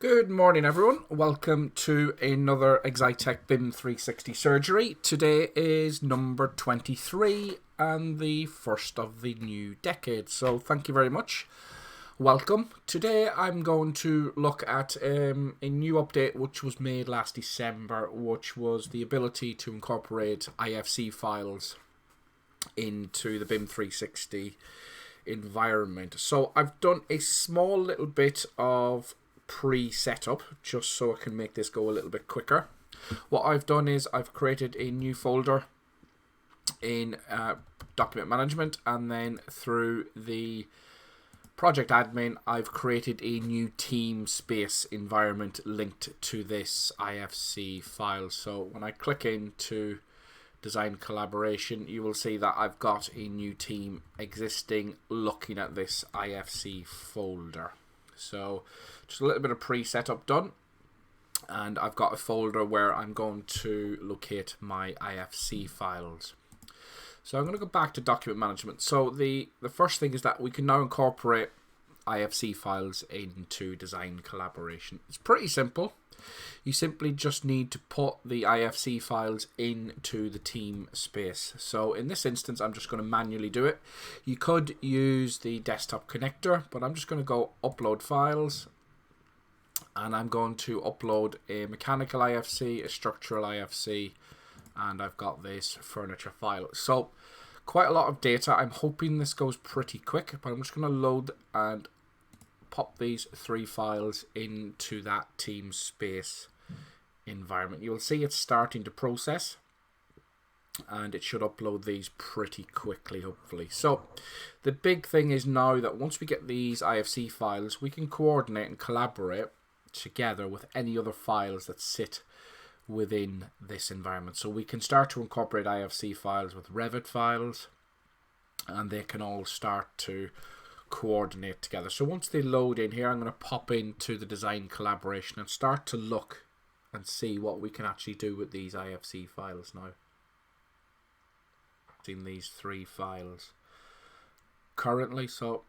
Good morning, everyone. Welcome to another Excitech BIM 360 surgery. Today is number 23 and the first of the new decade. So thank you very much. Welcome. Today I'm going to look at a new update which was made last December, which was the ability to incorporate IFC files into the BIM 360 environment. So I've done a small little bit of pre-setup just so I can make this go a little bit quicker. What I've done is I've created a new folder in document management, and then through the project admin I've created a new team space environment linked to this IFC file. So when I click into design collaboration, you will see that I've got a new team existing looking at this IFC folder. So just a little bit of pre-setup done, and I've got a folder where I'm going to locate my IFC files. So I'm going to go back to document management. So the first thing is that we can now incorporate IFC files into design collaboration. It's pretty simple. You simply just need to put the IFC files into the team space. So in this instance, I'm just going to manually do it. You could use the desktop connector, but I'm just going to go upload files, and I'm going to upload a mechanical IFC, a structural IFC, and I've got this furniture file. So quite a lot of data. I'm hoping this goes pretty quick, but I'm just going to load and pop these three files into that team space environment. You'll see it's starting to process, and it should upload these pretty quickly, hopefully. So the big thing is now that once we get these IFC files, we can coordinate and collaborate together with any other files that sit within this environment. So we can start to incorporate IFC files with Revit files, and they can all start to coordinate together. So once they load in here, I'm going to pop into the design collaboration and start to look and see what we can actually do with these IFC files now. In these three files currently, so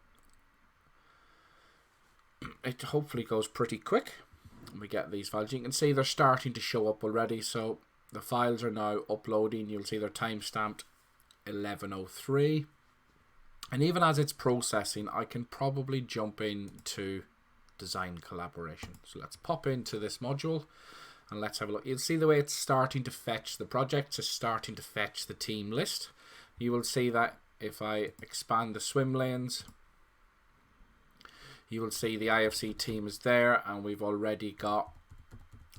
it hopefully goes pretty quick. We get these files. You can see they're starting to show up already. So the files are now uploading. You'll see they're timestamped 11:03. And even as it's processing, I can probably jump into design collaboration. So let's pop into this module and let's have a look. You'll see the way it's starting to fetch the projects, is starting to fetch the team list. You will see that if I expand the swim lanes, you will see the IFC team is there, and we've already got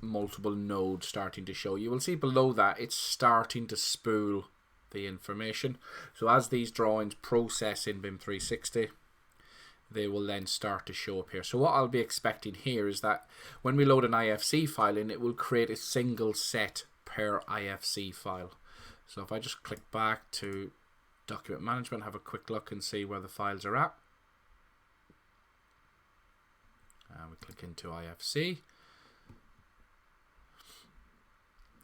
multiple nodes starting to show. You will see below that it's starting to spool the information. So as these drawings process in BIM 360, they will then start to show up here. So what I'll be expecting here is that when we load an IFC file in, it will create a single set per IFC file. So if I just click back to document management, have a quick look and see where the files are at. And we click into IFC,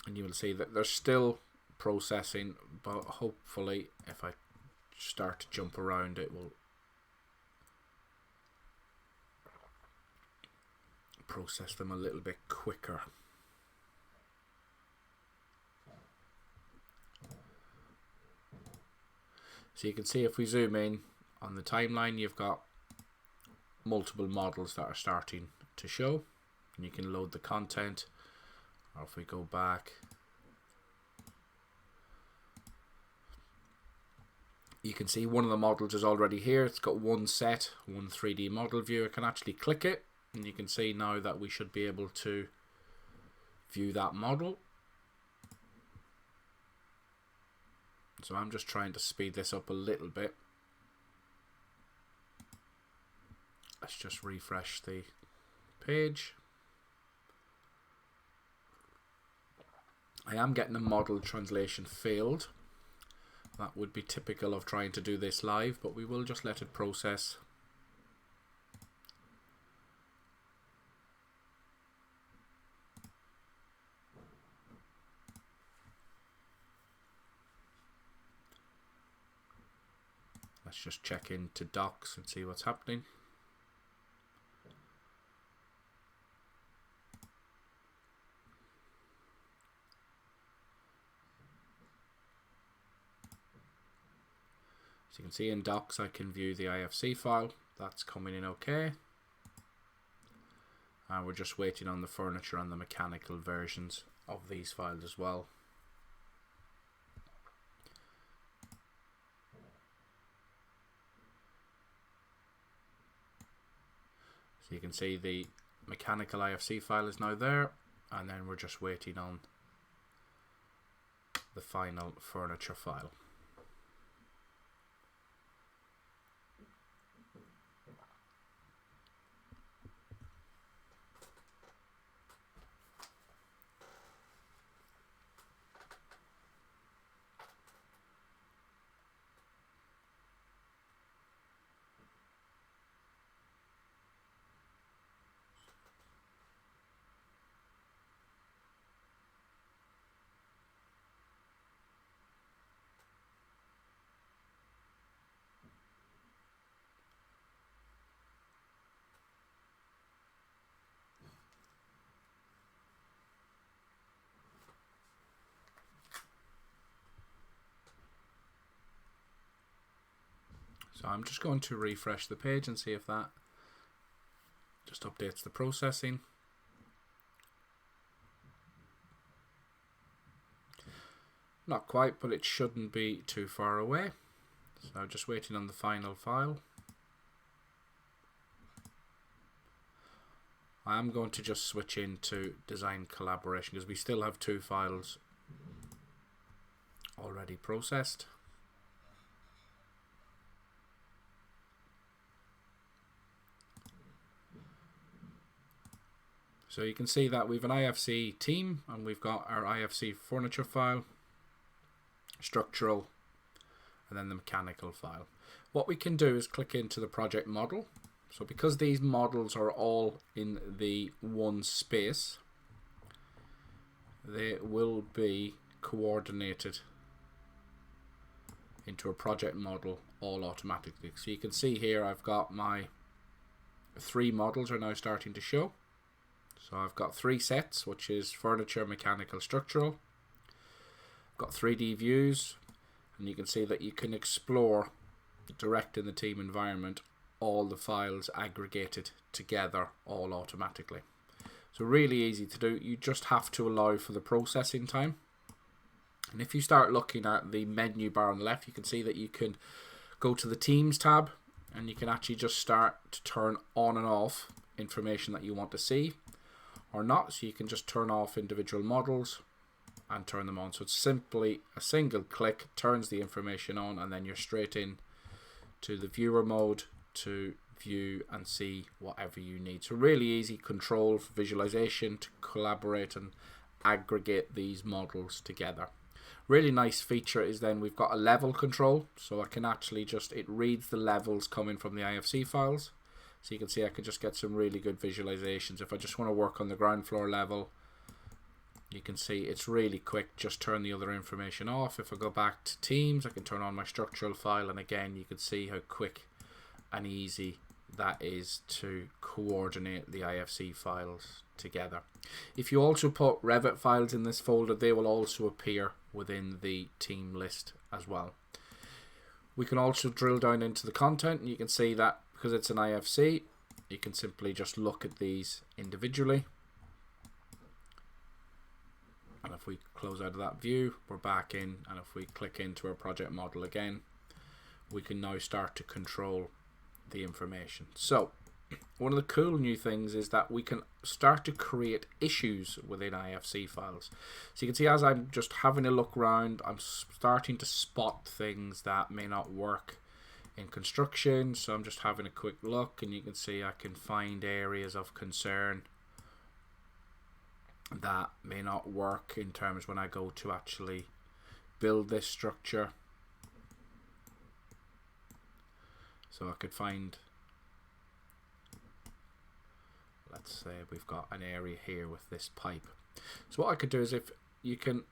and you will see that they're still processing, but hopefully if I start to jump around, it will process them a little bit quicker. So you can see if we zoom in on the timeline, you've got multiple models that are starting to show, and you can load the content. Or if we go back, you can see one of the models is already here. It's got one 3D model view. I can actually click it, and you can see now that we should be able to view that model. So I'm just trying to speed this up a little bit. Let's just refresh the page. I am getting a model translation failed. That would be typical of trying to do this live, but we will just let it process. Let's just check into docs and see what's happening. So you can see in Docs I can view the IFC file. That's coming in okay. And we're just waiting on the furniture and the mechanical versions of these files as well. So you can see the mechanical IFC file is now there, and then we're just waiting on the final furniture file. So I'm just going to refresh the page and see if that just updates the processing. Not quite, but it shouldn't be too far away. So just waiting on the final file. I am going to just switch into design collaboration because we still have 2 files already processed. So you can see that we've an IFC team and we've got our IFC furniture file, structural, and then the mechanical file. What we can do is click into the project model. So because these models are all in the one space, they will be coordinated into a project model all automatically. So you can see here I've got my 3 models are now starting to show. So I've got 3 sets, which is furniture, mechanical, structural. I've got 3D views, and you can see that you can explore direct in the team environment all the files aggregated together all automatically. So really easy to do. You just have to allow for the processing time. And if you start looking at the menu bar on the left, you can see that you can go to the Teams tab and you can actually just start to turn on and off information that you want to see or not. So you can just turn off individual models and turn them on. So it's simply a single click, turns the information on, and then you're straight in to the viewer mode to view and see whatever you need. So really easy control for visualization to collaborate and aggregate these models together. Really nice feature is then we've got a level control, so I can actually just, it reads the levels coming from the IFC files. So you can see I can just get some really good visualizations. If I just want to work on the ground floor level, you can see it's really quick. Just turn the other information off. If I go back to Teams, I can turn on my structural file, and again you can see how quick and easy that is to coordinate the IFC files together. If you also put Revit files in this folder, they will also appear within the team list as well. We can also drill down into the content, and you can see that because it's an IFC, you can simply just look at these individually. And if we close out of that view, we're back in, and if we click into our project model again, we can now start to control the information. So one of the cool new things is that we can start to create issues within IFC files. So you can see as I'm just having a look around, I'm starting to spot things that may not work in construction. So I'm just having a quick look, and you can see I can find areas of concern that may not work in terms when I go to actually build this structure. So I could find, let's say we've got an area here with this pipe. So what I could do is, if you can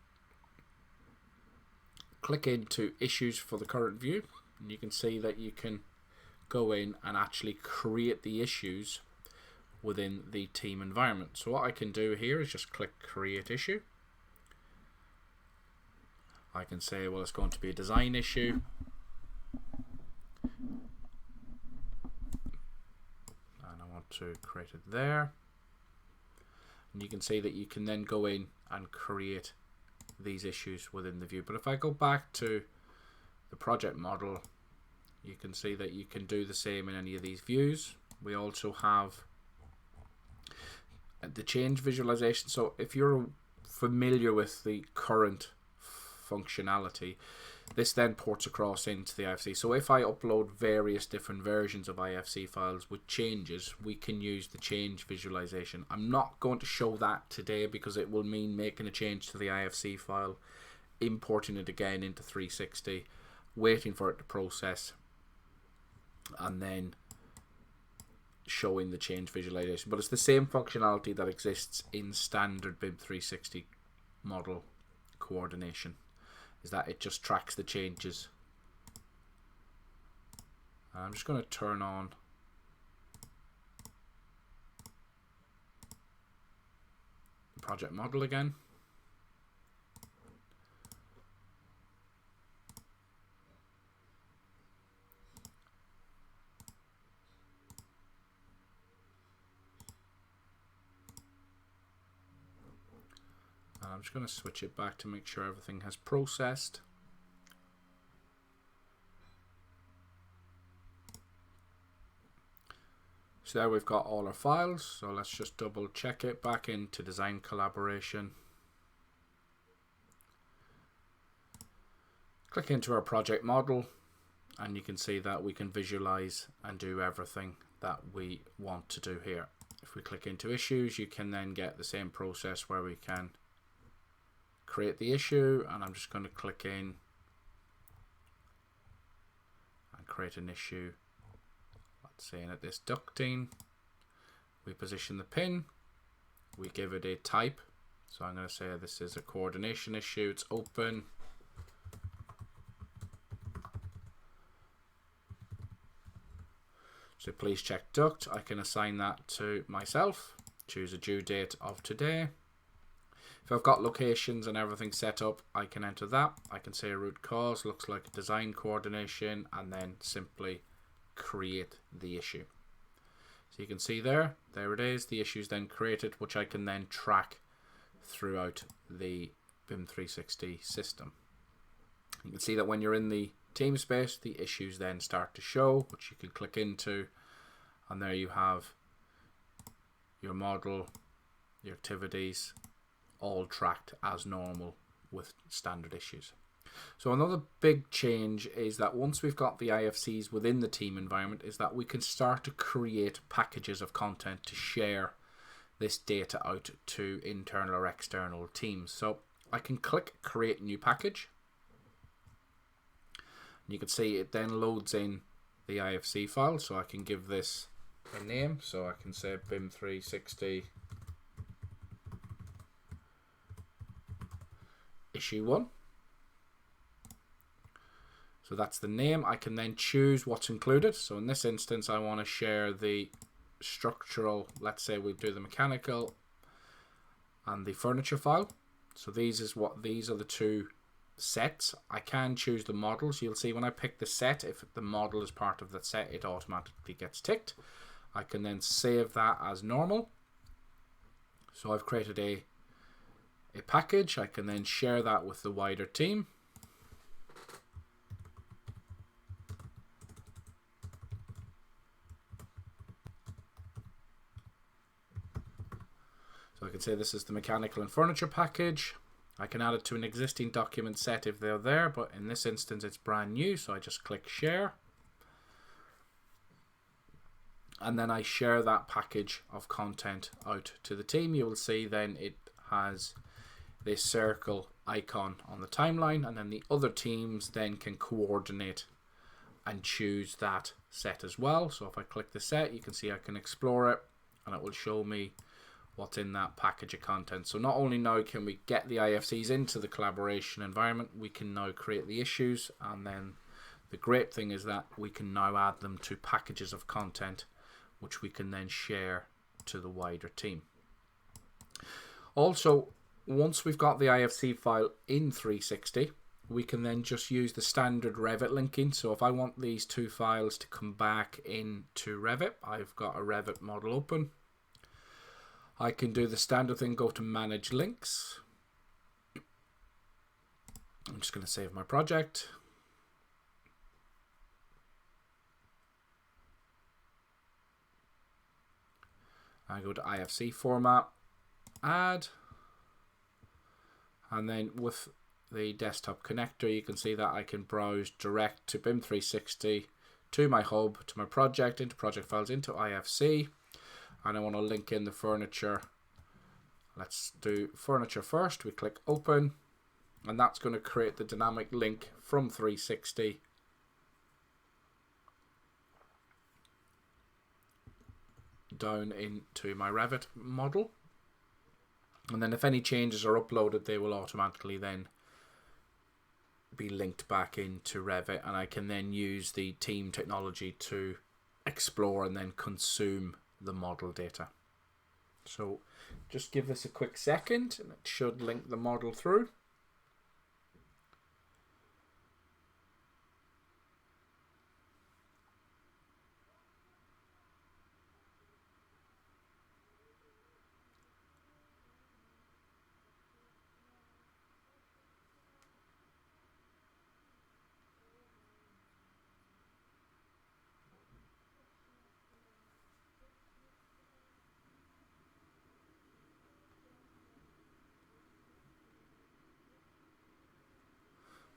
click into issues for the current view, and you can see that you can go in and actually create the issues within the team environment. So what I can do here is just click create issue. I can say, well, it's going to be a design issue. want to create it there. And you can see that you can then go in and create these issues within the view. But if I go back to the project model, you can see that you can do the same in any of these views. We also have the change visualization. So if you're familiar with the current functionality, this then ports across into the IFC. So if I upload various different versions of IFC files with changes, we can use the change visualization. I'm not going to show that today because it will mean making a change to the IFC file, importing it again into 360, waiting for it to process, and then showing the change visualization. But it's the same functionality that exists in standard BIM 360 model coordination, is that it just tracks the changes. I'm just going to turn on the project model again. I'm just going to switch it back to make sure everything has processed. So there we've got all our files. So let's just double check it back into design collaboration. Click into our project model and you can see that we can visualize and do everything that we want to do here. If we click into issues, you can then get the same process where we can create the issue, and I'm just going to click in and create an issue. Let's say at this ducting, we position the pin, we give it a type. So I'm going to say this is a coordination issue, it's open. So please check duct. I can assign that to myself, choose a due date of today. If I've got locations and everything set up, I can enter that. I can say root cause, looks like a design coordination, and then simply create the issue. So you can see there it is. The issue is then created, which I can then track throughout the BIM 360 system. You can see that when you're in the team space, the issues then start to show, which you can click into, and there you have your model, your activities, all tracked as normal with standard issues. So another big change is that once we've got the IFCs within the team environment, is that we can start to create packages of content to share this data out to internal or external teams. So I can click create new package. You can see it then loads in the IFC file, so I can give this a name. So I can say BIM 360 issue 1. So that's the name. I can then choose what's included. So in this instance, I want to share the structural, let's say we do the mechanical and the furniture file. So these are the two sets. I can choose the models. You'll see when I pick the set, if the model is part of that set, it automatically gets ticked. I can then save that as normal. So I've created a package. I can then share that with the wider team. So I can say this is the mechanical and furniture package. I can add it to an existing document set if they're there, but in this instance it's brand new, so I just click share. And then I share that package of content out to the team. You will see then it has this circle icon on the timeline, and then the other teams then can coordinate and choose that set as well. So if I click the set, you can see I can explore it and it will show me what's in that package of content. So not only now can we get the IFCs into the collaboration environment, we can now create the issues, and then the great thing is that we can now add them to packages of content which we can then share to the wider team. Also, once we've got the IFC file in 360, we can then just use the standard Revit linking. So if I want these two files to come back into Revit, I've got a Revit model open. I can do the standard thing, go to manage links. I'm just going to save my project. I go to IFC format, add, and then with the desktop connector you can see that I can browse direct to BIM 360, to my hub, to my project, into project files, into IFC, and I want to link in the furniture. Let's do furniture first. We click open, and that's going to create the dynamic link from 360 down into my Revit model. And then if any changes are uploaded, they will automatically then be linked back into Revit, and I can then use the team technology to explore and then consume the model data. So just give this a quick second and it should link the model through.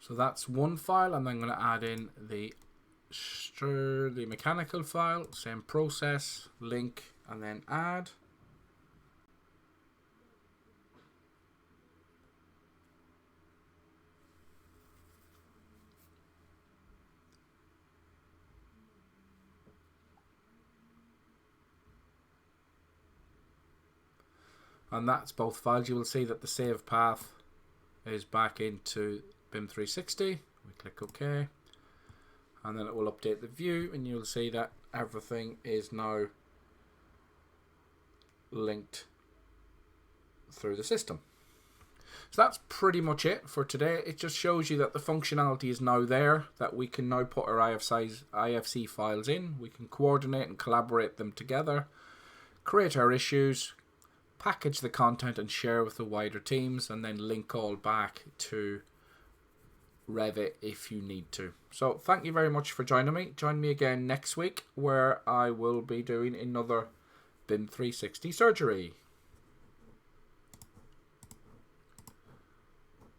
So that's one file, and I'm going to add in the mechanical file, same process, link, and then add. And that's both files. You will see that the save path is back into BIM 360. We click OK, and then it will update the view, and you'll see that everything is now linked through the system. So that's pretty much it for today. It just shows you that the functionality is now there, that we can now put our IFC files in, we can coordinate and collaborate them together, create our issues, package the content and share with the wider teams, and then link all back to Revit if you need to. So thank you very much for joining me. Join me again next week where I will be doing another BIM 360 surgery.